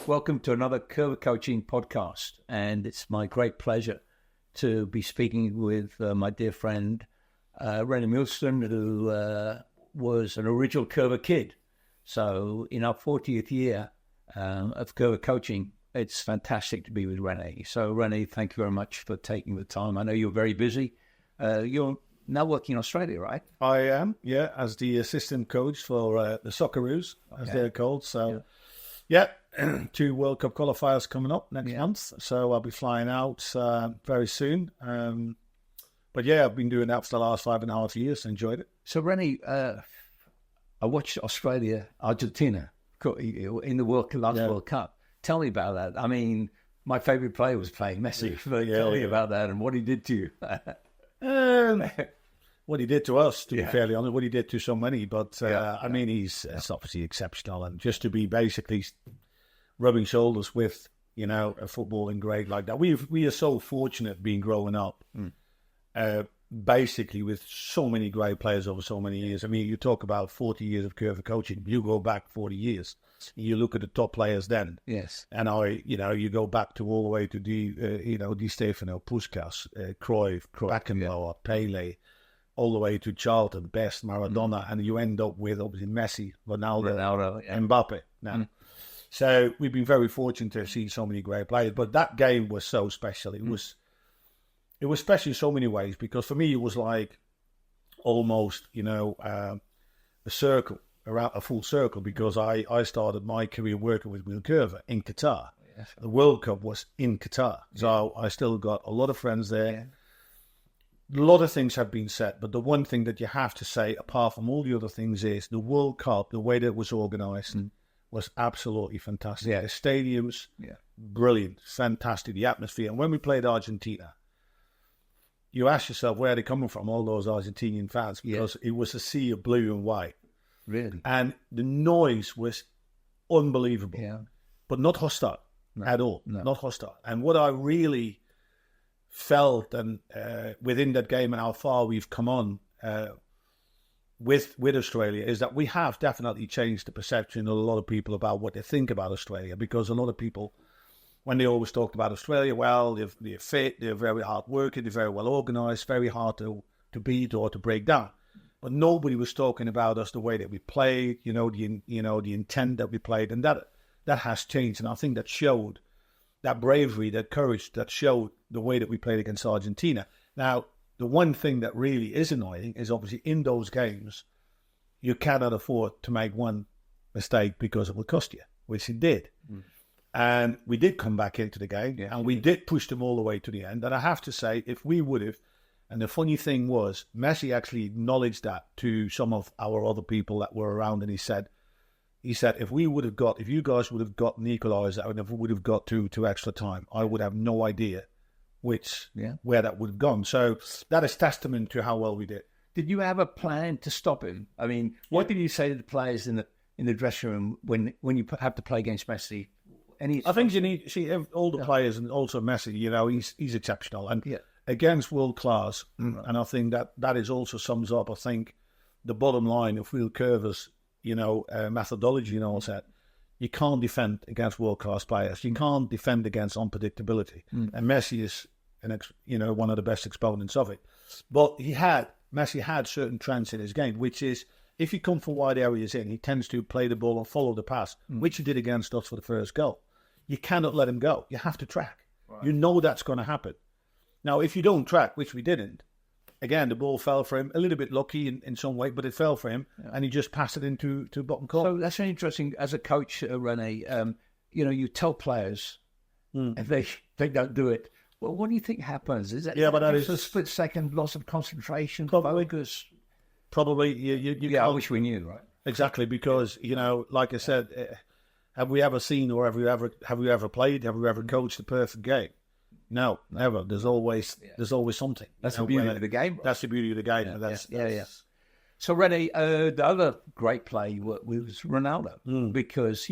Welcome to another Coerver Coaching podcast, and it's my great pleasure to be speaking with my dear friend René Meulensteen, who was an original Coerver kid. So in our 40th year of Coerver Coaching, it's fantastic to be with René. So René, thank you very much for taking the time. I know you're very busy. You're now working in Australia, right? I am, yeah, as the assistant coach for the Socceroos, as they're called. So, yeah, 2 World Cup qualifiers coming up next month. So I'll be flying out very soon. But yeah, I've been doing that for the last 5.5 years. Enjoyed it. So René, I watched Australia, Argentina in the last World Cup. Tell me about that. I mean, my favourite player was playing Messi. Tell me about that and what he did to you. What he did to us, to be fairly honest, what he did to so many. But, I mean, he's obviously exceptional. And just to be basically rubbing shoulders with, you know, a footballing great like that. We are so fortunate being growing up, basically with so many great players over so many years. I mean, you talk about 40 years of Coerver Coaching. You go back 40 years. You look at the top players then. Yes. And you go back to all the way to Di Stefano, Puskas, Cruyff, Beckenbauer, Pele, all the way to Charlton, Best, Maradona, and you end up with obviously Messi, Ronaldo, Mbappe now. So we've been very fortunate to have seen so many great players. But that game was so special. It was special in so many ways, because for me it was like almost, a circle, around a full circle, because I started my career working with Will Coerver in Qatar. Yes. The World Cup was in Qatar. So I still got a lot of friends there. Yeah. A lot of things have been said, but the one thing that you have to say, apart from all the other things, is the World Cup, the way that it was organised, was absolutely fantastic. Yeah. The stadiums, brilliant, fantastic, the atmosphere. And when we played Argentina, you ask yourself where they're coming from, all those Argentinian fans, because it was a sea of blue and white. Really? And the noise was unbelievable, but not hostile at all, not hostile. And what I really felt and within that game and how far we've come on with Australia is that we have definitely changed the perception of a lot of people about what they think about Australia, because a lot of people, when they always talked about Australia, well, they're fit, they're very hard working, they're very well organised, very hard to beat or to break down. But nobody was talking about us the way that we played, the intent that we played, and that has changed. And I think that showed that bravery, that courage, that showed the way that we played against Argentina. Now, the one thing that really is annoying is obviously in those games, you cannot afford to make one mistake because it will cost you, which it did. And we did come back into the game, and we did push them all the way to the end. And I have to say, if we would have, and the funny thing was, Messi actually acknowledged that to some of our other people that were around, and he said, if you guys would have got an equaliser and if we would have got to extra time, I would have no idea where that would have gone. So that is testament to how well we did. Did you have a plan to stop him? I mean, what did you say to the players in the dressing room when you have to play against Messi? I think you need all the players, and also Messi. He's exceptional and against world class. And I think that is also sums up, I think, the bottom line of Will Coerver's methodology and all that. You can't defend against world-class players. You can't defend against unpredictability. And Messi is, one of the best exponents of it. But Messi had certain trends in his game, which is, if you come from wide areas in, he tends to play the ball and follow the pass, which he did against us for the first goal. You cannot let him go. You have to track. Right. You know that's going to happen. Now, if you don't track, which we didn't, again, the ball fell for him. A little bit lucky in some way, but it fell for him, and he just passed it into bottom corner. So that's interesting. As a coach, René, you tell players if they don't do it. Well, what do you think happens? Is that but that is a split-second loss of concentration, focus? Probably. You I wish we knew, right? Exactly, because like I said, have we ever seen or have we ever played? Have we ever coached a perfect game? No, never. There's always something. That's the beauty of the game. That's the beauty of the game. Yeah. So, René, the other great play was Ronaldo, because,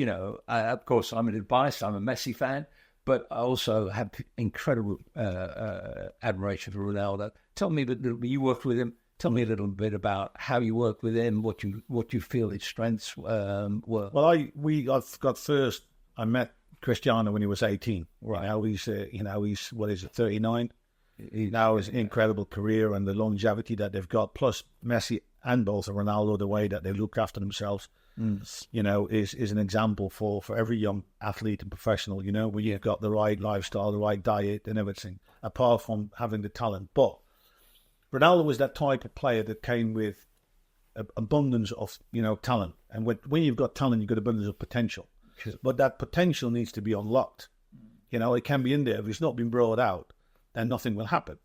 of course, I'm an biased. I'm a Messi fan, but I also have incredible admiration for Ronaldo. Tell me you worked with him. Tell me a little bit about how you work with him, what you feel his strengths were. Well, I met Cristiano when he was 18. Right. Now he's 39. Now his incredible career and the longevity that they've got, plus Messi and both Ronaldo, the way that they look after themselves, is an example for every young athlete and professional, where you've got the right lifestyle, the right diet and everything, apart from having the talent. But Ronaldo was that type of player that came with abundance of, talent. And when you've got talent, you've got abundance of potential. Sure. But that potential needs to be unlocked. It can be in there. If it's not been brought out, then nothing will happen.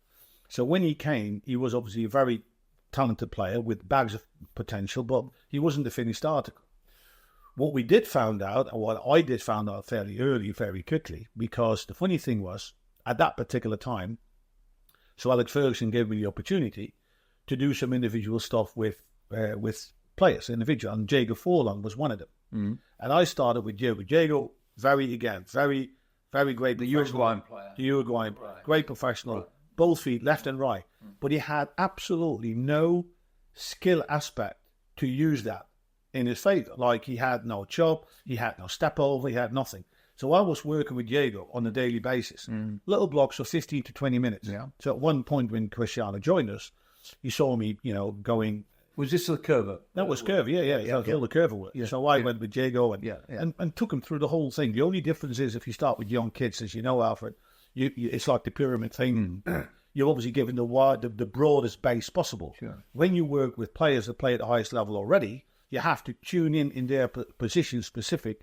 So when he came, he was obviously a very talented player with bags of potential, but he wasn't the finished article. What we did find out, or what I did find out fairly early, very quickly, because the funny thing was, at that particular time, Sir Alex Ferguson gave me the opportunity to do some individual stuff with players, individual, and Diego Forlan was one of them. Mm-hmm. And I started with Diego. Diego, very great. The Uruguayan player. The Uruguayan player. Right. Great professional. Right. Both feet, left and right. Mm. But he had absolutely no skill aspect to use that in his favour. Like, he had no chop, he had no step over, he had nothing. So I was working with Diego on a daily basis. Mm. Little blocks of 15 to 20 minutes. Yeah. So at one point when Cristiano joined us, he saw me, going... Was this the Coerver? That was Coerver, yeah. That was all the Coerver work. Yeah. So I went with Diego and took him through the whole thing. The only difference is if you start with young kids, as you know, Alfred, it's like the pyramid thing. Mm. You're obviously given the broadest base possible. Sure. When you work with players that play at the highest level already, you have to tune in their position specific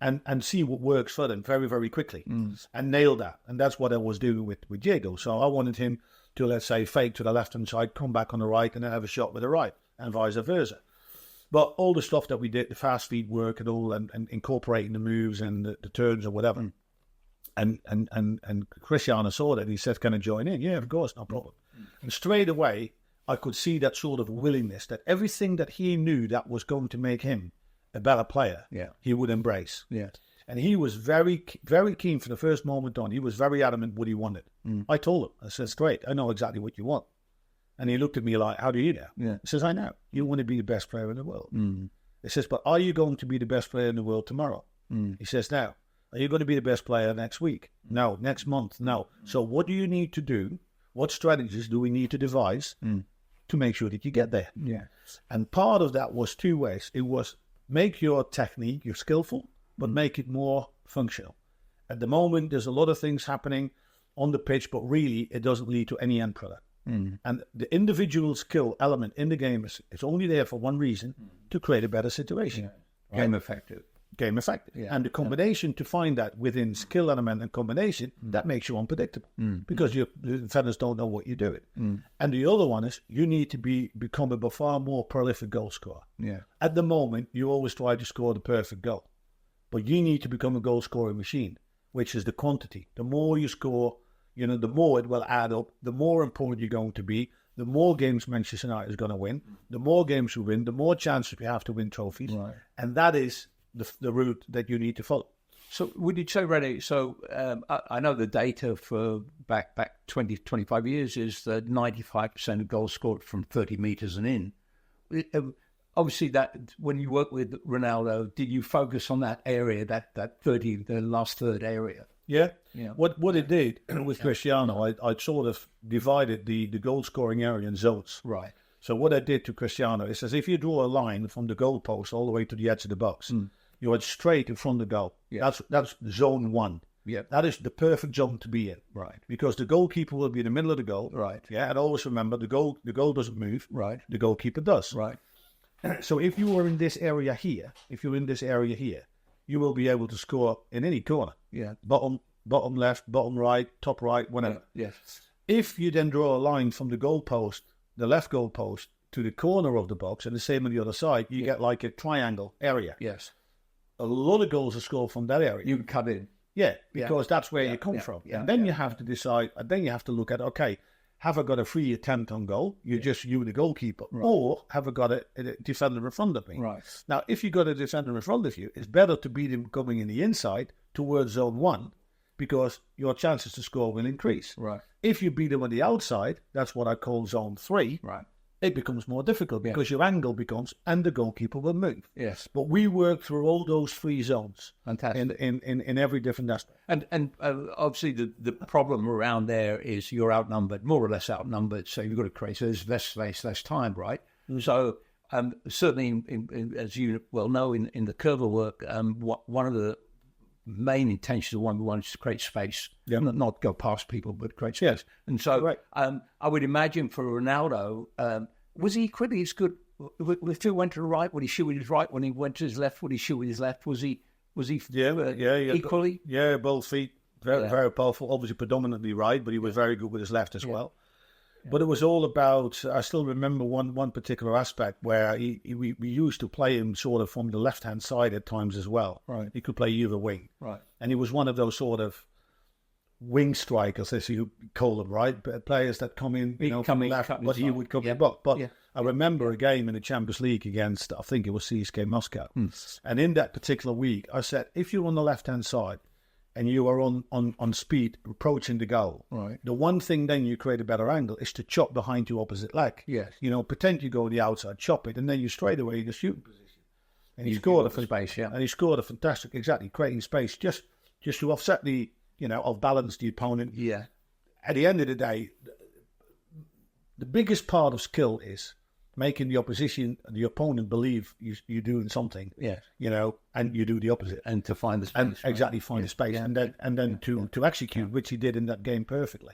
and see what works for them very, very quickly and nail that. And that's what I was doing with Diego. So I wanted him to, let's say, fake to the left-hand side, come back on the right, and then have a shot with the right, and vice versa. But all the stuff that we did, the fast feet work and all, and incorporating the moves and the turns or whatever. And Cristiano saw that, and he said, can I join in? Yeah, of course, no problem. And straight away, I could see that sort of willingness, that everything that he knew that was going to make him a better player, he would embrace. Yeah. And he was very, very keen from the first moment on. He was very adamant what he wanted. I told him, I said, great, I know exactly what you want. And he looked at me like, how do you know? Yeah. He says, I know. You want to be the best player in the world. He says, but are you going to be the best player in the world tomorrow? He says, no. Are you going to be the best player next week? No. Next month? No. So what do you need to do? What strategies do we need to devise to make sure that you get there? Yeah. And part of that was two ways. It was make your technique, you're skillful, but make it more functional. At the moment, there's a lot of things happening on the pitch, but really it doesn't lead to any end product. And the individual skill element in the game is only there for one reason, to create a better situation. Yeah. Right? Game effective. Yeah. And the combination to find that within skill element and combination, that makes you unpredictable because the defenders don't know what you're doing. And the other one is you need to become a far more prolific goal scorer. Yeah. At the moment, you always try to score the perfect goal. But you need to become a goal scoring machine, which is the quantity. The more you score, the more it will add up, the more important you're going to be, the more games Manchester United is going to win, the more games you win, the more chances you have to win trophies. Right. And that is the route that you need to follow. So would you say, René, I know the data for back 20, 25 years is that 95% of goals scored from 30 metres and in. Obviously, that when you work with Ronaldo, did you focus on that area, that 30, the last third area? Yeah. What it did with Cristiano, I sort of divided the goal scoring area in zones. Right. So what I did to Cristiano is as if you draw a line from the goal post all the way to the edge of the box, you went straight in front of the goal. Yeah. That's zone 1. Yeah. That is the perfect zone to be in. Right. Because the goalkeeper will be in the middle of the goal. Right. Yeah. And always remember the goal doesn't move. Right. The goalkeeper does. Right. So if you are in this area here, you will be able to score in any corner. Yeah. Bottom left, bottom right, top right, whatever. Yeah. Yes. If you then draw a line from the goal post, the left goal post, to the corner of the box, and the same on the other side, you get like a triangle area. Yes. A lot of goals are scored from that area. You can cut in. Yeah, because that's where you come from. Yeah. And then you have to decide, and then you have to look at, okay, have I got a free attempt on goal? You the goalkeeper. Right. Or have I got a defender in front of me? Right. Now, if you got a defender in front of you, it's better to beat him coming in the inside towards zone 1 because your chances to score will increase. Right. If you beat him on the outside, that's what I call zone 3. Right. it becomes more difficult because your angle becomes, and the goalkeeper will move. Yes. But we work through all those 3 zones. Fantastic. In every different aspect. And obviously the problem around there is you're outnumbered, more or less outnumbered. So you've got to create, so there's less space, less time, right? So certainly, as you well know, in the Coerver work, one of the main intentions of 1v1 is to create space, not go past people, but create space. Yes. And so I would imagine for Ronaldo, was he equally as good? If he went to the right, would he shoot with his right? When he went to his left, would he shoot with his left? Was he equally? Yeah, both feet, very powerful. Obviously, predominantly right, but he was very good with his left as well. But it was all about, I still remember one particular aspect where we used to play him sort of from the left-hand side at times as well. Right. He could play either wing. Right. And he was one of those sort of wing strikers, as you call them, right? But players that come in, from the left, but he would come in. But I remember a game in the Champions League against, I think it was CSKA Moscow. And in that particular week, I said, if you're on the left-hand side, and you are on speed approaching the goal. Right. The one thing then you create a better angle is to chop behind your opposite leg. Yes. Pretend you go the outside, chop it, and then you straight away in the shooting position. And he scored space, and he scored a fantastic, creating space just to offset the, off balance the opponent. Yeah. At the end of the day, the biggest part of skill is making the opponent believe you're doing something. Yeah. And you do the opposite. And to find the space. And exactly find the space. Yeah. And then to execute, which he did in that game perfectly.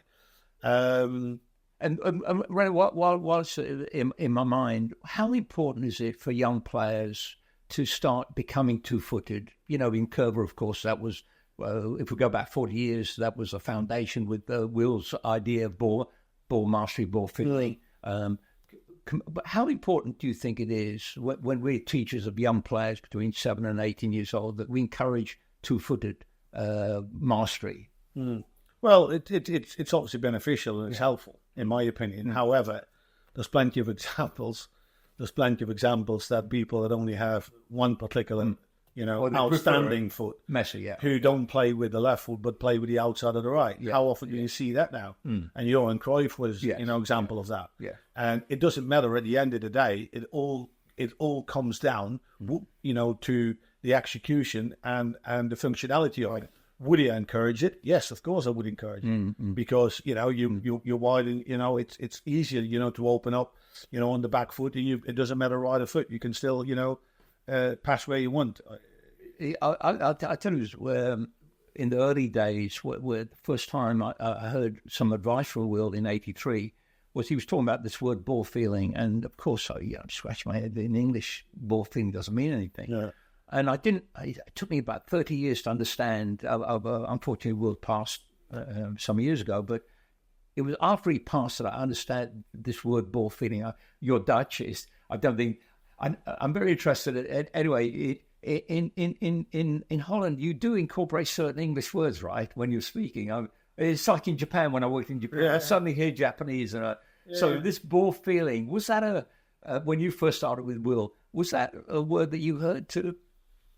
And whilst in my mind, how important is it for young players to start becoming two-footed? In Coerver, of course, that was, if we go back 40 years, that was a foundation with Will's idea of ball mastery, ball fiddling. But how important do you think it is when we're teachers of young players between 7 and 18 years old that we encourage two-footed mastery? Well, it's obviously beneficial and it's helpful, in my opinion. However, there's plenty of examples. There's plenty of examples that people that only have one particular, outstanding foot, Messi, who don't play with the left foot but play with the outside of the right. Yeah. How often do you see that now? And Johan Cruyff was, example of that. Yeah. And it doesn't matter at the end of the day. It all comes down, to the execution and the functionality of it. Would I encourage it? Yes, of course I would encourage it because you're widen. It's easier to open up on the back foot. It doesn't matter right or foot. You can still pass where you want. I'll tell you, in the early days, where the first time I heard some advice from Will in '83 was he was talking about this word ball feeling, and of course I scratched my head. In English, ball feeling doesn't mean anything. Yeah. And I didn't. It took me about 30 years to understand. Unfortunately, Will passed some years ago, but it was after he passed that I understand this word ball feeling. You're Dutch. I don't think. I'm very interested. Anyway, in Holland, you do incorporate certain English words, right? When you're speaking, it's like in Japan. When I worked in Japan, I suddenly hear Japanese, so this ball feeling, was that when you first started with Will? Was that a word that you heard too?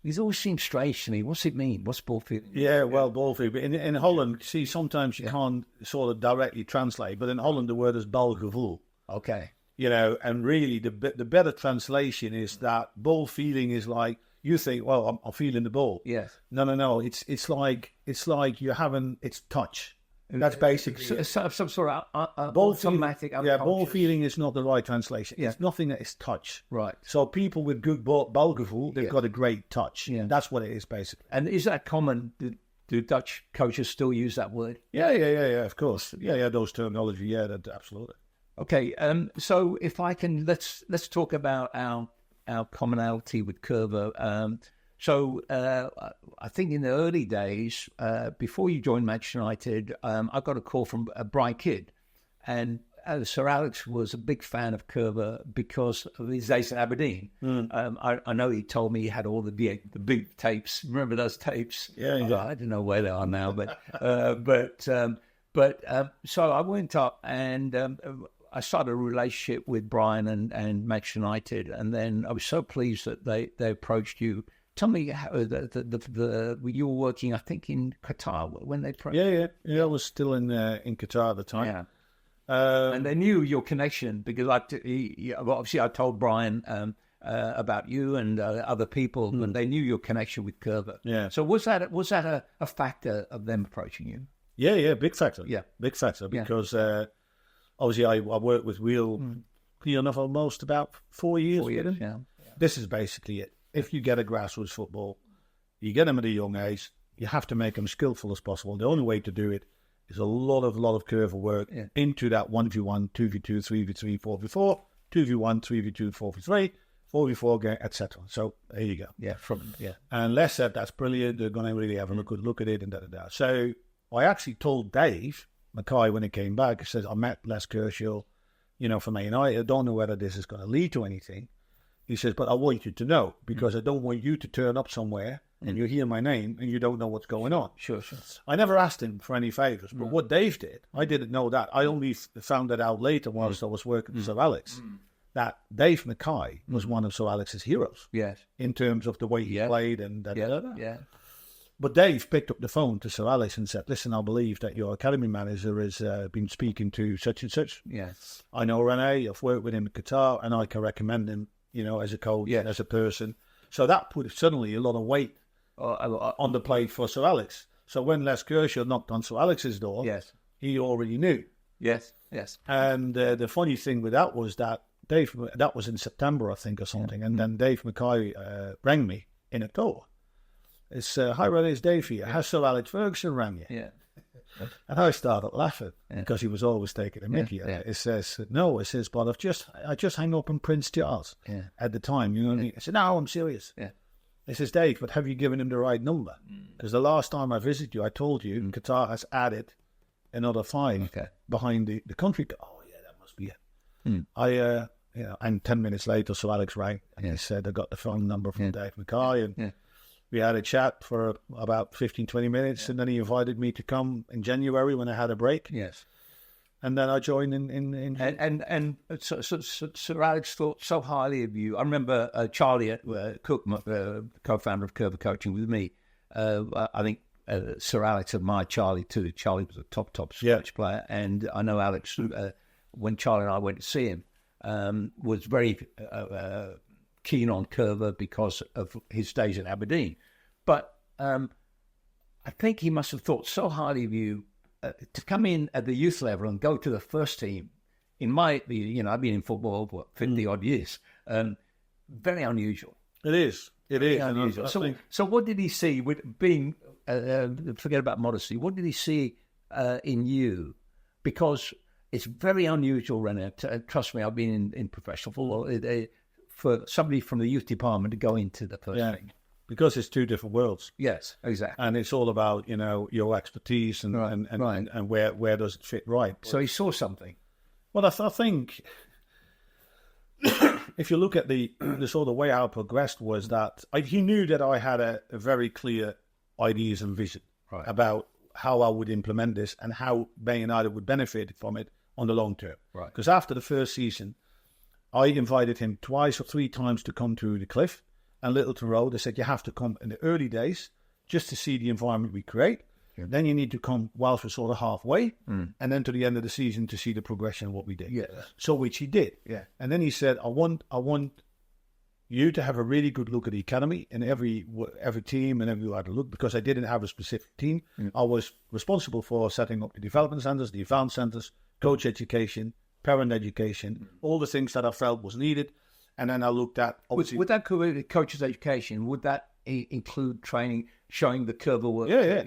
It always seems strange to me. What's it mean? What's ball feeling? Yeah, well, ball feeling. But in Holland, see, sometimes you can't sort of directly translate, but in Holland the word is balgevoel. Okay. And really the better translation is that ball feeling is like, you think, well, I'm feeling the ball. Yes. No. It's like you're having, it's touch. That's basically some sort of ball automatic. Yeah, ball feeling is not the right translation. Yeah. It's nothing that is touch. Right. So people with good balgevoel, they've got a great touch. Yeah. That's what it is basically. And is that common? Do Dutch coaches still use that word? Yeah. Of course. Yeah. Those terminology. Yeah, that absolutely. Okay. So if I can, let's talk about our commonality with Coerver. So I think in the early days, before you joined Manchester United, I got a call from a Bright Kidd, and Sir Alex was a big fan of Coerver because of his days in Aberdeen. I know he told me he had all the big tapes. Remember those tapes? Yeah. I don't know where they are now, so I went up and I started a relationship with Brian and Manchester United, and then I was so pleased that they approached you. Tell me how you were working, I think, in Qatar when they approached. Yeah. I was still in Qatar at the time. And they knew your connection because obviously I told Brian about you and other people, and they knew your connection with Coerver. Yeah. So was that a factor of them approaching you? Yeah, big factor. Yeah, big factor because obviously I worked with Wheel enough almost about 4 years. 4 years. Yeah. This is basically it. If you get a grassroots football, you get them at a young age. You have to make them skillful as possible. The only way to do it is a lot of Coerver work into that 1v1, 2v2, 3v3, 4v4, 2v1, 3v2, 4v3, 4v4 game, etc. So there you go. Yeah, And Les said that's brilliant. They're going to really have a good look at it and da. So I actually told Dave Mackay when he came back. He says I met Les Kershaw, for Man United. I don't know whether this is going to lead to anything. He says, but I want you to know because I don't want you to turn up somewhere and you hear my name and you don't know what's going on. Sure. I never asked him for any favours, but what Dave did, I didn't know that. I only found that out later whilst I was working with Sir Alex, that Dave Mackay was one of Sir Alex's heroes. Yes. In terms of the way he played and that. Yeah. But Dave picked up the phone to Sir Alex and said, listen, I believe that your academy manager has been speaking to such and such. Yes. I know René, I've worked with him in Qatar, and I can recommend him, as a coach, as a person. So that put suddenly a lot of weight on the plate for Sir Alex. So when Les Kershaw knocked on Sir Alex's door, he already knew. Yes. And the funny thing with that was that that was in September, I think, or something, and then Dave Mackay rang me in October. It's, hi René, it's Dave here. Has Sir Alex Ferguson rang you? Yeah. And I started laughing because he was always taking a mickey. It says, no, it says, but I just hung up on Prince Charles at the time. You know what I mean? I said, no, I'm serious. Yeah. It says, Dave, but have you given him the right number? Because the last time I visited you, I told you Qatar has added another 5 behind the country. Oh, yeah, that must be it. And 10 minutes later, Sir Alex rang and he said, I got the phone number from Dave Mackay and we had a chat for about 15, 20 minutes and then he invited me to come in January when I had a break. Yes. And then I joined And so Sir Alex thought so highly of you. I remember Charlie Cook, co-founder of Coerver Coaching with me. I think Sir Alex admired Charlie too. Charlie was a top Scottish player. And I know Alex, when Charlie and I went to see him, was very keen on Coerver because of his days at Aberdeen. But I think he must have thought so highly of you to come in at the youth level and go to the first team. I've been in football for 50 odd years. Very unusual. It is. Unusual. So what did he see with being? Forget about modesty. What did he see in you? Because it's very unusual, René. Trust me, I've been in professional football. For somebody from the youth department to go into the first thing. Because it's two different worlds. Yes, exactly. And it's all about, your expertise and where does it fit right. So he saw something. Well, I think if you look at the sort of way I progressed was that he knew that I had a very clear ideas and vision about how I would implement this and how Man United would benefit from it on the long term. Right. Because after the first season, I invited him 2 or 3 times to come to the Cliff and Littleton Road. They said, you have to come in the early days just to see the environment we create. Yeah. Then you need to come whilst we're sort of halfway, and then to the end of the season to see the progression of what we did. Yeah. So which he did. Yeah. And then he said, I want you to have a really good look at the academy and every team and everywhere to look, because I didn't have a specific team. I was responsible for setting up the development centres, the advanced centres, coach education, parent education, all the things that I felt was needed. And then I looked at... Would that coach's education, would that include training, showing the Coerver work? Yeah.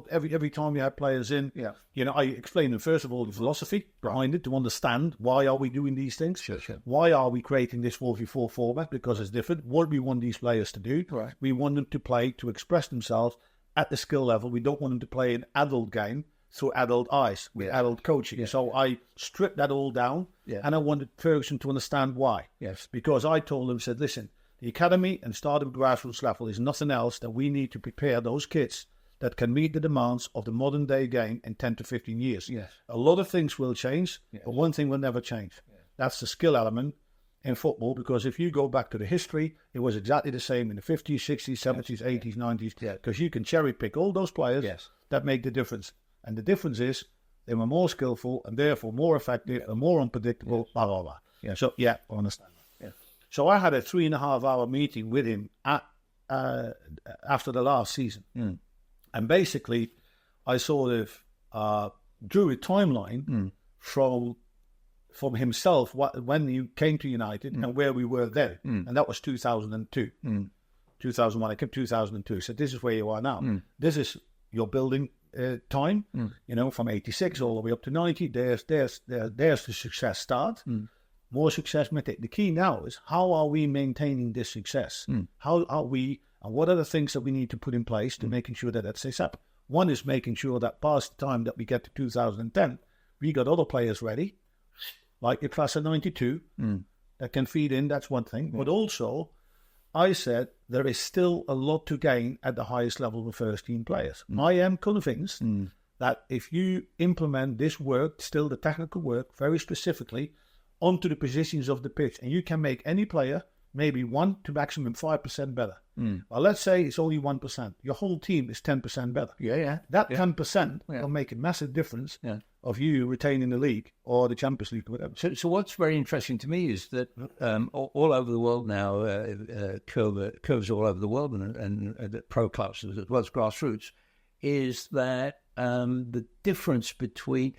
Every time you had players in, I explained them, first of all, the philosophy behind it, to understand why are we doing these things? Sure. Why are we creating this 4v4 format? Because it's different. What do we want these players to do? Right. We want them to play, to express themselves at the skill level. We don't want them to play an adult game through adult eyes, with adult coaching. So I stripped that all down, and I wanted Ferguson to understand why. Yes. Because I told him, said, listen, the academy and starting grassroots level is nothing else than we need to prepare those kids that can meet the demands of the modern day game in 10 to 15 years. Yes. A lot of things will change, but one thing will never change. Yeah. That's the skill element in football, because if you go back to the history, it was exactly the same in the 50s, 60s, 70s, 80s, 90s, because you can cherry pick all those players that make the difference. And the difference is They were more skillful and therefore more effective and more unpredictable, blah, blah, blah. Yeah. So, I understand that. Yeah. So I had a 3.5-hour meeting with him after the last season. Mm. And basically, I sort of drew a timeline from himself when he came to United and where we were then. And that was 2002. 2001, I came 2002. So this is where you are now. This is your building time, from 86 all the way up to 90. There's the success start. More success may take. The key now is how are we maintaining this success? How are we, and what are the things that we need to put in place to making sure that stays up? One is making sure that past the time that we get to 2010, we got other players ready, like your class of 92, that can feed in. That's one thing. But also, I said there is still a lot to gain at the highest level of first-team players. I am convinced that if you implement this work, still the technical work, very specifically, onto the positions of the pitch, and you can make any player maybe 1 to maximum 5% better. Well, let's say it's only 1%. Your whole team is 10% better. That 10% will make a massive difference of you retaining the league or the Champions League or whatever. So what's very interesting to me is that all over the world now, curves all over the world and pro clubs as well as grassroots, is that the difference between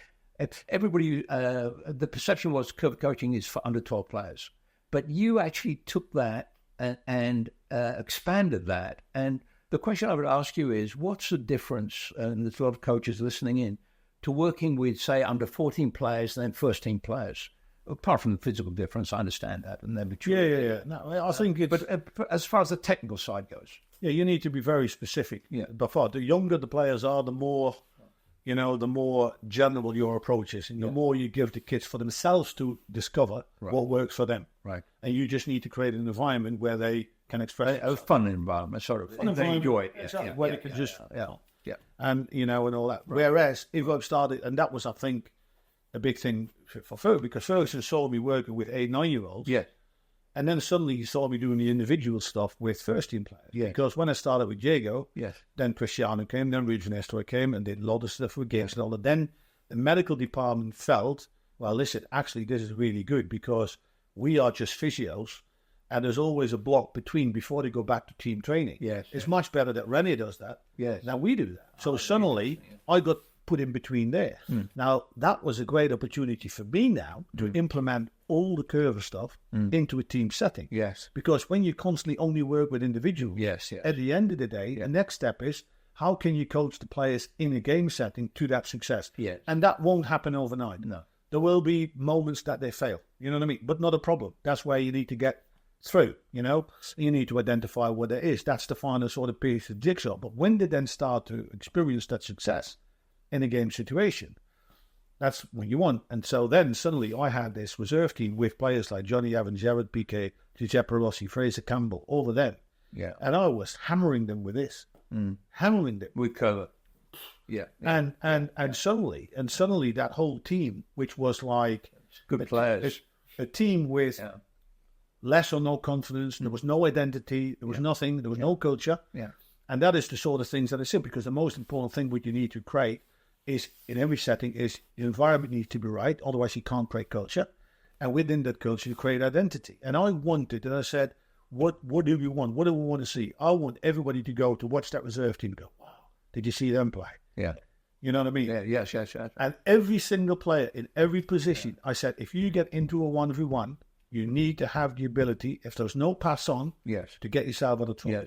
everybody, the perception was Coerver Coaching is for under 12 players. But you actually took that and expanded that. And the question I would ask you is, what's the difference, and there's a lot of coaches listening in, to working with, say, under 14 players and then first-team players? Apart from the physical difference, I understand that. And then No, I think it's... But as far as the technical side goes... Yeah, you need to be very specific. By far, the younger the players are, the more... the more general your approach is, and the more you give the kids for themselves to discover what works for them. Right. And you just need to create an environment where they can express a fun environment, sort of. Fun they enjoy it. Exactly. Where they can just... And, and all that. Right. Whereas, if I've started, and that was, I think, a big thing for Ferguson, because Ferguson saw me working with 8, 9-year-olds. Yeah. And then suddenly he saw me doing the individual stuff with first-team players. Yeah. Because when I started with Diego, then Cristiano came, then Rui Ernesto came, and did a lot of stuff with games and all that. Then the medical department felt, well, listen, actually this is really good because we are just physios, and there's always a block before they go back to team training. It's much better that René does that than we do that. So suddenly I got put in between there. Now, that was a great opportunity for me now to implement all the Coerver stuff into a team setting. Because when you constantly only work with individuals, at the end of the day, the next step is how can you coach the players in a game setting to that success? And that won't happen overnight. No. There will be moments that they fail, you know what I mean? But not a problem. That's where you need to get through, You need to identify what it is. That's the final sort of piece of jigsaw. But when they then start to experience that success in a game situation, that's what you want. And so then suddenly I had this reserve team with players like Johnny Evans, Gerard Piqué, Giuseppe Rossi, Fraser Campbell, all of them. And I was hammering them with this. Hammering them. With Coerver. And suddenly that whole team, which was like good players. A team with less or no confidence, there was no identity, there was nothing, there was no culture. And that is the sort of things that I said, because the most important thing what you need to create is, in every setting, is the environment needs to be right, otherwise you can't create culture. And within that culture, you create identity. And I wanted, and I said, what do we want? What do we want to see? I want everybody to go to watch that reserve team go, wow, did you see them play? You know what I mean? Yes. And every single player in every position, I said, if you get into a 1v1, you need to have the ability, if there's no pass on, to get yourself out of trouble.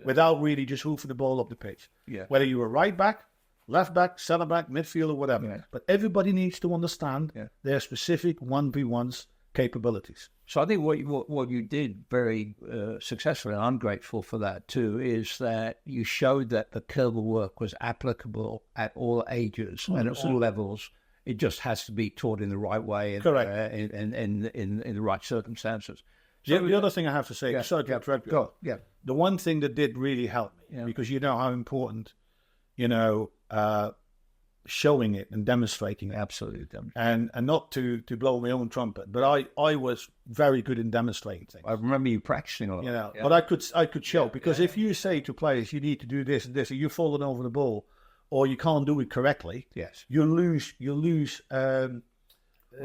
Without really just hoofing the ball up the pitch. Whether you're a right back, left back, centre back, midfielder, whatever. But everybody needs to understand their specific 1v1's capabilities. So I think what you did very successfully, and I'm grateful for that too, is that you showed that the Coerver work was applicable at all ages and at all levels. It just has to be taught in the right way and in the right circumstances. So the other thing I have to say, the one thing that did really help me, because you know how important, showing it and demonstrating it. Absolutely. And not to blow my own trumpet, but I was very good in demonstrating things. I remember you practicing a lot. But I could show, because if you say to players, you need to do this and this, and you're falling over the ball, or you can't do it correctly, you lose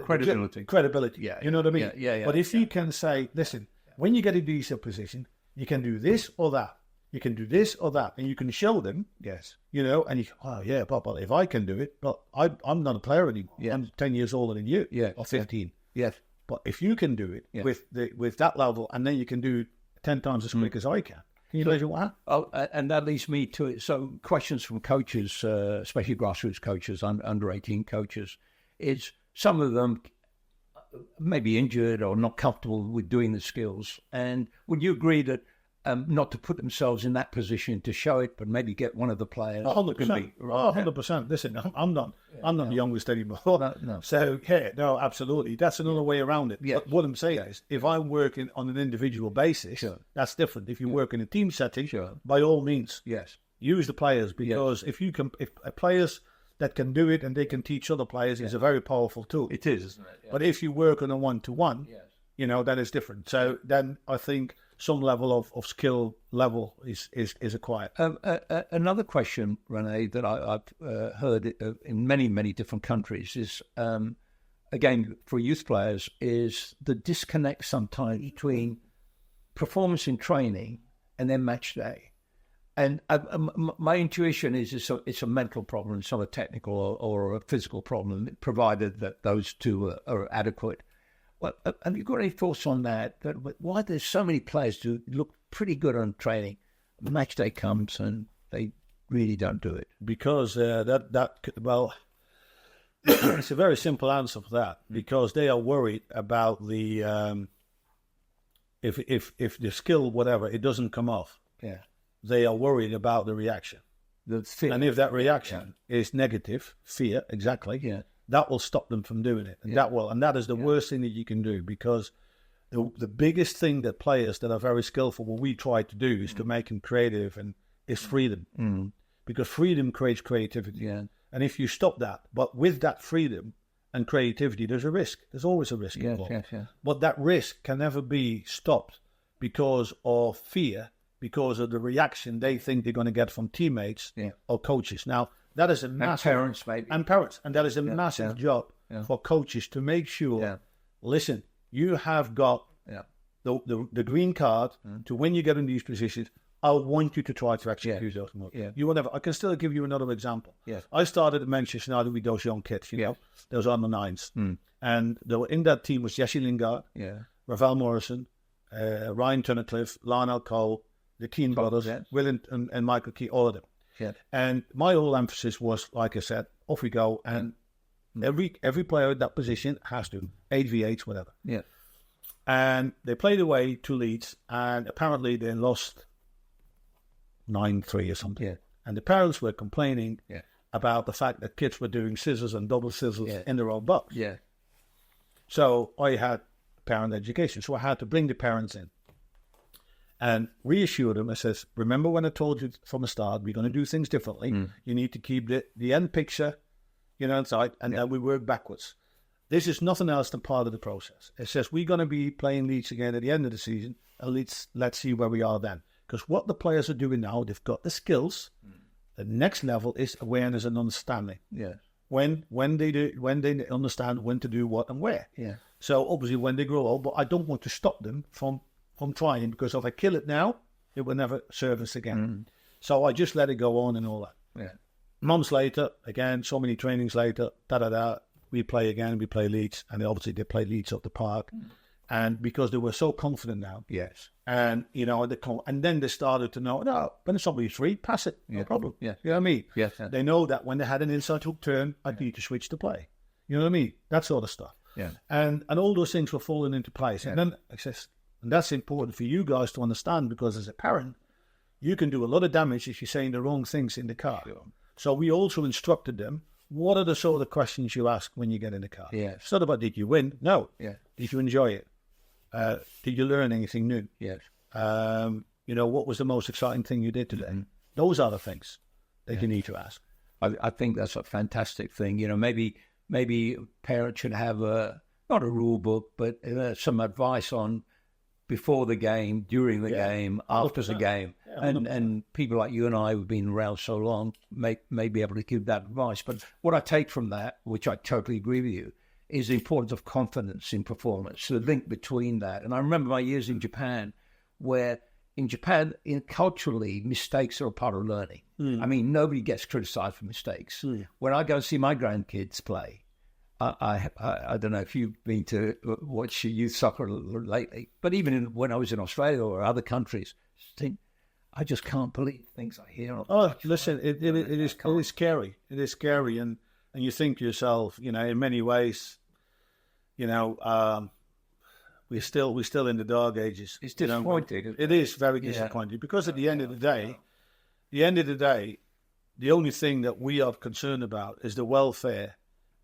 credibility. Yeah, you know what I mean? Yeah. But if you can say, listen, when you get in this position, you can do this or that. You can do this or that, and you can show them. Yes. You know, and but if I can do it, but I'm not a player anymore. Yes. I'm 10 years older than you, or 15. Yes. But if you can do it with that level, and then you can do it 10 times as quick as I can you imagine what? Oh, and that leads me to it. So questions from coaches, especially grassroots coaches, under 18 coaches, is some of them may be injured or not comfortable with doing the skills. And would you agree that not to put themselves in that position to show it, but maybe get one of the players? 100%. 100%. Listen, I'm not the youngest anymore. No. So, absolutely. That's another way around it. Yes. But what I'm saying is, if I'm working on an individual basis, that's different. If you work in a team setting, by all means, use the players, because if players that can do it and they can teach other players, is a very powerful tool. It is, isn't it? Yeah. But if you work on a one-to-one, that is different. So then I think some level of skill level is acquired. Another question, René, that I've heard in many different countries is, again, for youth players, is the disconnect sometimes between performance in training and then match day. And my intuition is it's a mental problem. It's not a technical or a physical problem, provided that those two are adequate. Well, have you got any thoughts on that? Why there's so many players who look pretty good on training, match day comes and they really don't do it? Because it's a very simple answer for that. Because they are worried about the if the skill, whatever, it doesn't come off. Yeah. They are worried about the reaction. The fear. And if that reaction is negative, fear, exactly, that will stop them from doing it. And that is the worst thing that you can do, because the biggest thing that players that are very skillful, what we try to do is to make them creative, and is freedom. Because freedom creates creativity. Yeah. And if you stop that, but with that freedom and creativity, there's a risk. There's always a risk involved. Yes. But that risk can never be stopped because of fear, because of the reaction they think they're going to get from teammates or coaches. Now, that is a massive... parents, maybe. And parents. And that is a massive job for coaches to make sure, listen, you have got the green card to when you get in these positions, I want you to try to execute those moves. Yeah. You will never... I can still give you another example. Yes. I started at Manchester United with those young kids, you know, those under nines. And they were in that team was Jesse Lingard, Ravel Morrison, Ryan Tunnicliffe, Lionel Cole, the Keane brothers, Will and Michael Key, all of them. Yeah. And my whole emphasis was, like I said, off we go. And every player at that position has to, 8v8, whatever. Yeah. And they played away to Leeds, and apparently they lost 9-3 or something. Yeah. And the parents were complaining about the fact that kids were doing scissors and double scissors in their own box. Yeah. So I had parent education. So I had to bring the parents in and reassure them. I says, remember when I told you from the start, we're going to do things differently. You need to keep the end picture, inside, and then we work backwards. This is nothing else than part of the process. It says we're going to be playing Leeds again at the end of the season, and let's see where we are then. Because what the players are doing now, they've got the skills. The next level is awareness and understanding. Yeah. When they understand when to do what and where. Yeah. So obviously when they grow old, but I don't want to stop them from trying, because if I kill it now, it will never serve us again. So I just let it go on and all that. Yeah. Months later, again, so many trainings later, we play again, we play Leeds, and obviously they play Leeds up the park. And because they were so confident now. Yes. And, and then they started to know, no, when somebody's free, pass it, no problem. Yeah. You know what I mean? Yes. Yeah. They know that when they had an inside hook turn, I need to switch to play. You know what I mean? That sort of stuff. Yeah. And all those things were falling into place. Yeah. And then I says, and that's important for you guys to understand, because as a parent, you can do a lot of damage if you're saying the wrong things in the car. Sure. So we also instructed them, what are the sort of questions you ask when you get in the car? Yeah. It's not about did you win? No. Yeah. Did you enjoy it? Did you learn anything new? Yes. What was the most exciting thing you did today? Those are the things that you need to ask. I think that's a fantastic thing. Maybe parents should have not a rule book, but some advice on before the game, during the game, after the game. And people like you and I who've been around so long may be able to give that advice. But what I take from that, which I totally agree with you, is the importance of confidence in performance, the link between that. And I remember my years in Japan, where in Japan, culturally, mistakes are a part of learning. I mean, nobody gets criticized for mistakes. When I go and see my grandkids play, I don't know if you've been to watch youth soccer lately, but even when I was in Australia or other countries, I just can't believe things I hear. Listen, it is scary. It is scary, and you think to yourself, in many ways, we're still in the dark ages. It's disappointing. It is very disappointing because at the end of the day, the only thing that we are concerned about is the welfare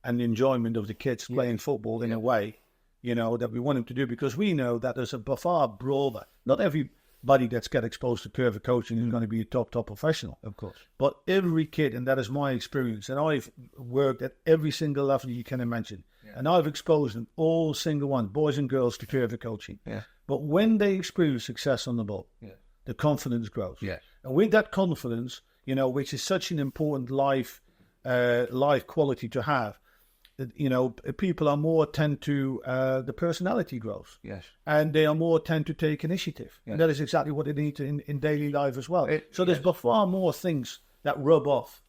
and the enjoyment of the kids playing football in a way, that we want them to do, because we know that there's a far broader. Not everybody that's get exposed to Coerver Coaching is going to be a top professional, of course. But every kid, and that is my experience, and I've worked at every single level you can imagine. And I've exposed them, all single one, boys and girls, to Coerver Coaching. But when they experience success on the ball, the confidence grows. And with that confidence, which is such an important life quality to have, people are more tend to the personality grows. And they are more tend to take initiative. And that is exactly what they need in daily life as well. There's far more things that rub off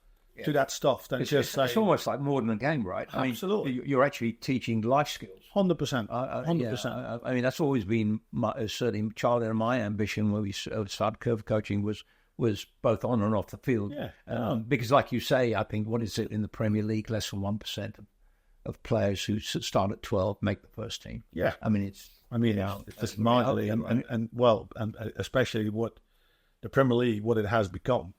to that stuff than just saying. It's almost like more than a game, right? Absolutely. I mean, you're actually teaching life skills. 100%. 100%. I mean, that's always been certainly Charlie and my ambition when we started Coerver Coaching was both on and off the field. Because like you say, I think, what is it in the Premier League? Less than 1% of players who start at 12 make the first team. I mean, it's just marginally, and especially what the Premier League, what it has become.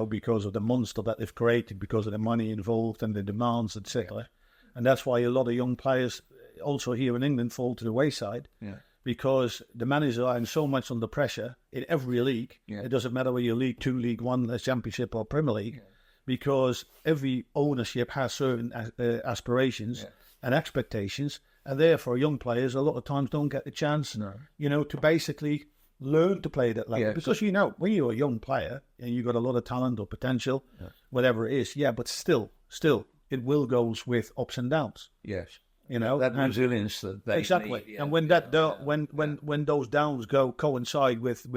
Because of the monster that they've created, because of the money involved and the demands, etc. And that's why a lot of young players, also here in England, fall to the wayside. Because the managers are so much under pressure in every league. It doesn't matter whether you're League 2, League 1, the Championship or Premier League, because every ownership has certain aspirations and expectations, and therefore young players a lot of times don't get the chance, to basically learn to play that level. Because when you're a young player and you've got a lot of talent or potential, whatever it is, but still it will go with ups and downs. That resilience that they exactly need, and when when those downs coincide with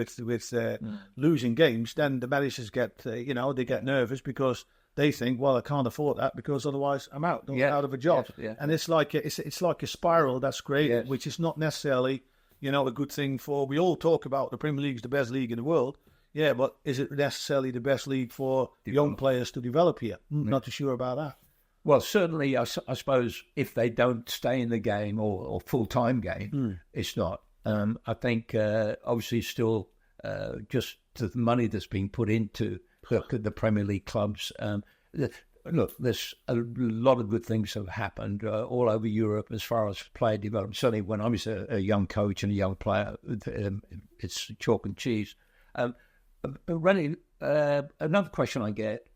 losing games, then the managers get they get nervous, because they think, well, I can't afford that, because otherwise I'm out of a job. And it's like a spiral that's created, which is not necessarily a good thing for. We all talk about the Premier League's the best league in the world. But is it necessarily the best league for young players to develop here? Not too sure about that. Well, certainly, I suppose if they don't stay in the game or full-time game, it's not. I think, obviously, still just the money that's being put into the Premier League clubs. Look, there's a lot of good things have happened all over Europe as far as player development. Certainly when I was a young coach and a young player, it's chalk and cheese. René, another question I get,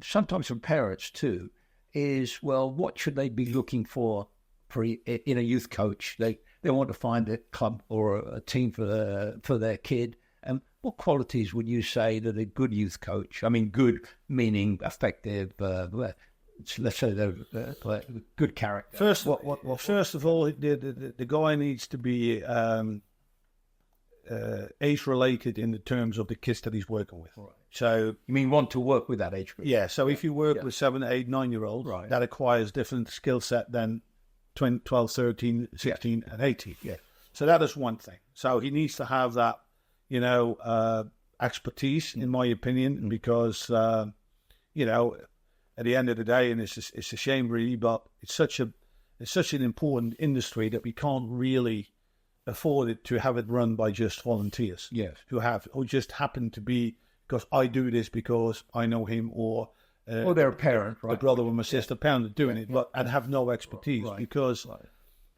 sometimes from parents too, is, well, what should they be looking for in a youth coach? They want to find a club or a team for their kid. What qualities would you say that a good youth coach? I mean, good meaning effective. Let's say they're good character. First of all, the guy needs to be age related in the terms of the kids that he's working with. Right. So you mean want to work with that age group? Yeah. So if you work with 7, 8, 9-year-olds, that acquires different skill set than 12, 13, 16, and 18. So that is one thing. So he needs to have that, expertise, in my opinion, because, at the end of the day, and it's a shame really, but it's such an important industry that we can't really afford it to have it run by just volunteers. Who just happen to be, because I do this because I know him, or they're a parent, right? A brother or my sister, parent are doing it, but and have no expertise, because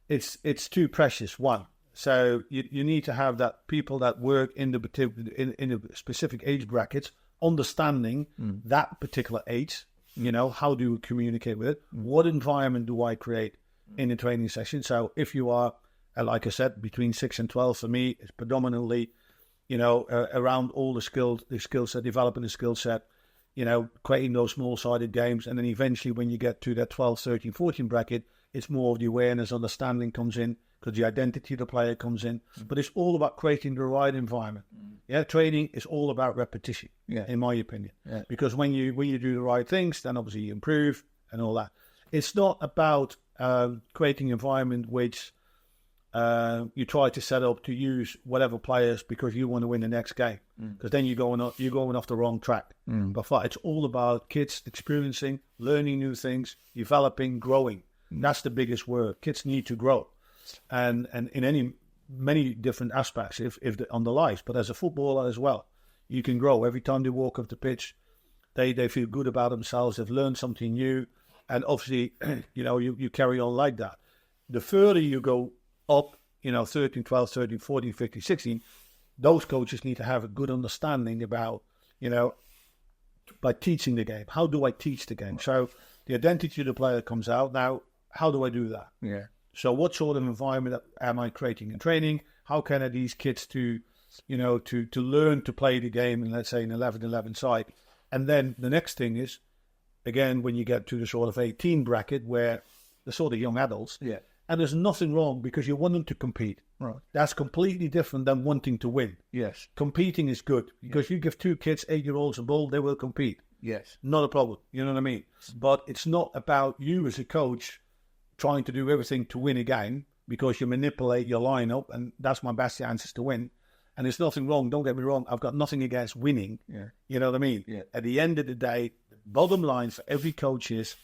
it's too precious. One. So you need to have that people that work in the specific age brackets, understanding that particular age. How do you communicate with it? What environment do I create in a training session? So if you are like I said, between 6 and 12 for me is predominantly, around all the skill set, developing the skill set, creating those small-sided games. And then eventually when you get to that 12, 13, 14 bracket, it's more of the awareness, understanding comes in, because the identity of the player comes in. But it's all about creating the right environment. Yeah, training is all about repetition, in my opinion. Yeah. Because when you do the right things, then obviously you improve and all that. It's not about creating an environment which you try to set up to use whatever players because you want to win the next game. Because then you're going off the wrong track. But it's all about kids experiencing, learning new things, developing, growing. That's the biggest word. Kids need to grow. And in many different aspects, if on the lives, but as a footballer as well, you can grow every time they walk off the pitch. They feel good about themselves. They've learned something new, and obviously, you carry on like that. The further you go up, 13, 12, 13, 14, 15, 16, those coaches need to have a good understanding about, by teaching the game. How do I teach the game? So the identity of the player comes out. Now, how do I do that? Yeah. So what sort of environment am I creating in training? How can I these kids to learn to play the game in, let's say, an 11-11 side? And then the next thing is, again, when you get to the sort of 18 bracket where the sort of young adults, and there's nothing wrong because you want them to compete. Right. That's completely different than wanting to win. Yes. Competing is good because you give 2 kids 8-year-olds a ball, they will compete. Yes. Not a problem. You know what I mean? But it's not about you as a coach trying to do everything to win a game because you manipulate your lineup, and that's my best chances to win. And there's nothing wrong. Don't get me wrong. I've got nothing against winning. Yeah. You know what I mean? Yeah. At the end of the day, the bottom line for every coach is,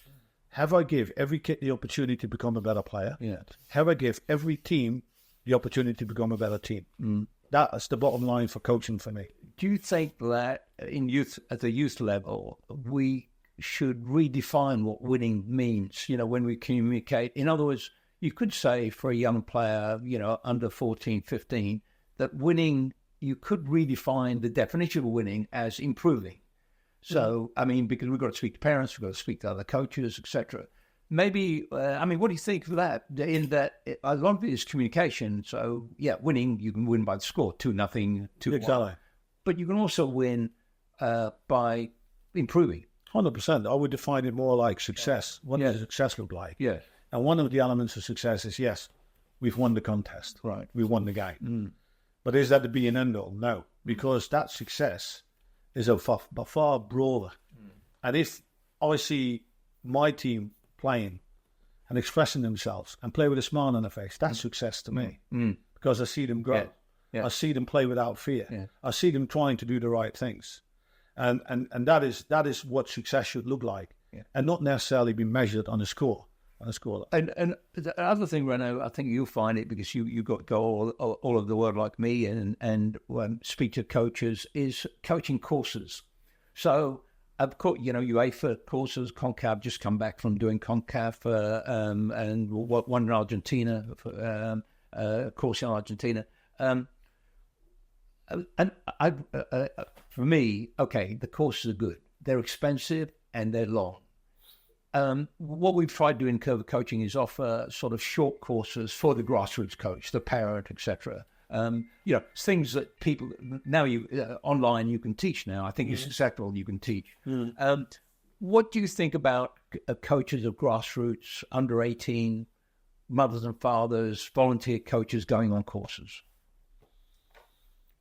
have I give every kid the opportunity to become a better player? Yeah. Have I give every team the opportunity to become a better team? That's the bottom line for coaching for me. Do you think that in youth, at the youth level, we should redefine what winning means, when we communicate? In other words, you could say for a young player, under 14, 15, that winning, you could redefine the definition of winning as improving. So, because we've got to speak to parents, we've got to speak to other coaches, etc. Maybe, what do you think of that? In that, a lot of it is communication. So, winning, you can win by the score, 2-0, 2-1. Exactly. But you can also win by improving. 100%. I would define it more like success. What does success look like? Yeah. And one of the elements of success is, yes, we've won the contest. Right. We won the game. But is that the be and end all? No. Because that success is far broader. And if I see my team playing and expressing themselves and play with a smile on their face, that's success to me. Because I see them grow. Yeah. I see them play without fear. Yeah. I see them trying to do the right things. And that is what success should look like, and not necessarily be measured on a score. And the other thing, René, I think you'll find it because you got to go all over the world like me and speak to coaches, is coaching courses. So I've got UEFA courses. CONCACAF just come back from doing CONCACAF and one in Argentina, course in Argentina. And for me, the courses are good. They're expensive and they're long. What we've tried to do in Coerver Coaching is offer sort of short courses for the grassroots coach, the parent, etc. Things that people now online you can teach now. I think it's acceptable you can teach. What do you think about coaches of grassroots, under 18, mothers and fathers, volunteer coaches going on courses?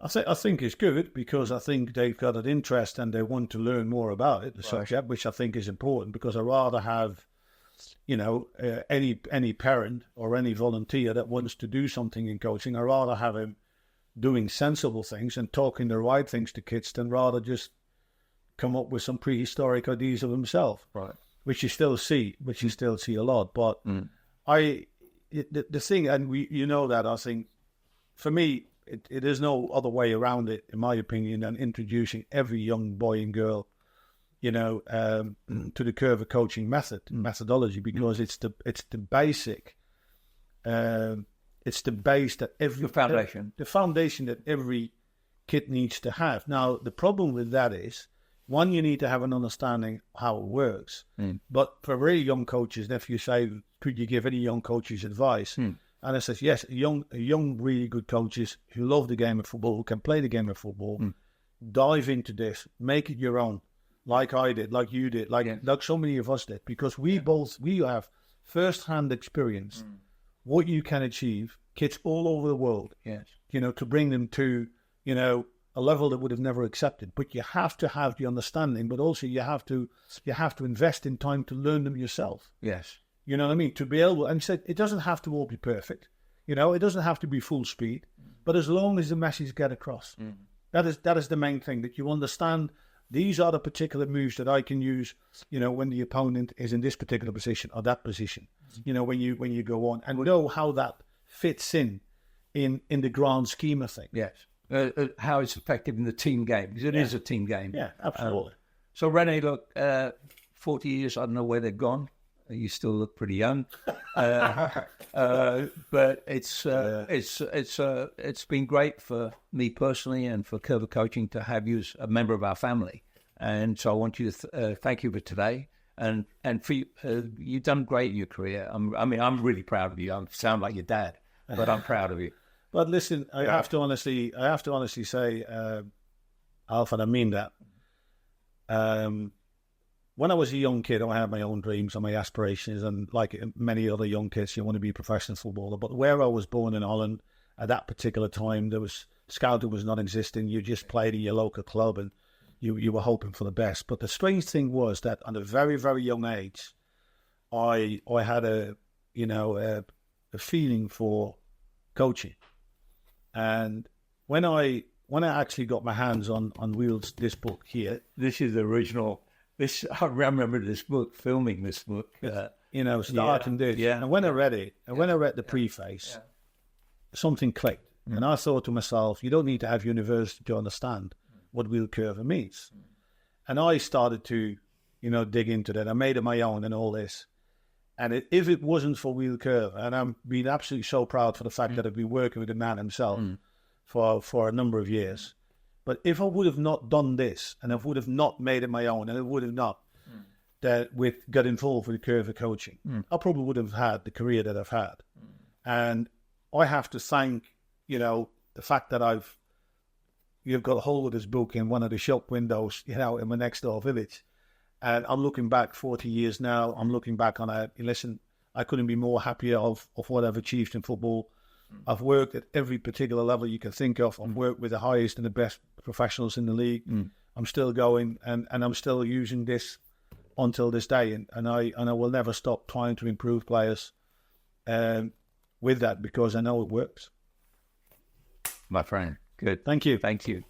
I think it's good because I think they've got an interest and they want to learn more about it, the subject, which I think is important, because I'd rather have, any parent or any volunteer that wants to do something in coaching, I'd rather have him doing sensible things and talking the right things to kids than rather just come up with some prehistoric ideas of himself, which you still see a lot. But the thing, and that I think, for me, it is no other way around it, in my opinion, than introducing every young boy and girl, to the Coerver Coaching methodology, because it's the basic, it's the base that the foundation that every kid needs to have. Now, the problem with that is, one, you need to have an understanding how it works. But for very young coaches, if you say, could you give any young coaches advice? And I said, yes, young, really good coaches who love the game of football, who can play the game of football, dive into this, make it your own, like I did, like you did, like so many of us did, because we have first-hand experience what you can achieve, kids all over the world, to bring them to, a level that would have never accepted. But you have to have the understanding, but also you have to invest in time to learn them yourself. Yes. You know what I mean? To be able, and he said, it doesn't have to all be perfect. It doesn't have to be full speed, but as long as the message get across, that is the main thing, that you understand these are the particular moves that I can use, when the opponent is in this particular position or that position, when you go on, and know how that fits in the grand scheme of things. Yes. How it's effective in the team game, because it is a team game. Yeah, absolutely. So René, look, 40 years, I don't know where they've gone. You still look pretty young, but it's been great for me personally and for Coerver Coaching to have you as a member of our family. And so I want you to thank you for today, and for you, you've done great in your career. I'm really proud of you. I sound like your dad, but I'm proud of you. But listen, I have to honestly say, Alf, and I mean that. When I was a young kid, I had my own dreams and my aspirations, and like many other young kids, you want to be a professional footballer. But where I was born in Holland, at that particular time, scouting was not existing. You just played in your local club, and you were hoping for the best. But the strange thing was that at a very, very young age, I had a feeling for coaching. And when I actually got my hands on Wheels, this book here, this is the original. I remember this book, filming this book. Starting this. Yeah. And when I read it, and when I read the preface, something clicked. And I thought to myself, you don't need to have university to understand what wheel curver means. And I started to, dig into that. I made it my own and all this. And if it wasn't for wheel curver, and I'm being absolutely so proud for the fact that I've been working with the man himself for a number of years. But if I would have not done this, and I would have not made it my own, and I would have not got involved with Coerver Coaching, I probably would have had the career that I've had. And I have to thank, the fact that you've got a hold of this book in one of the shop windows, in my next door village. And I'm looking back 40 years now. I'm looking back on it. Listen, I couldn't be more happier of what I've achieved in football. I've worked at every particular level you can think of. I've worked with the highest and the best professionals in the league. I'm still going, and I'm still using this until this day. And I will never stop trying to improve players with that, because I know it works. My friend. Good. Thank you. Thank you.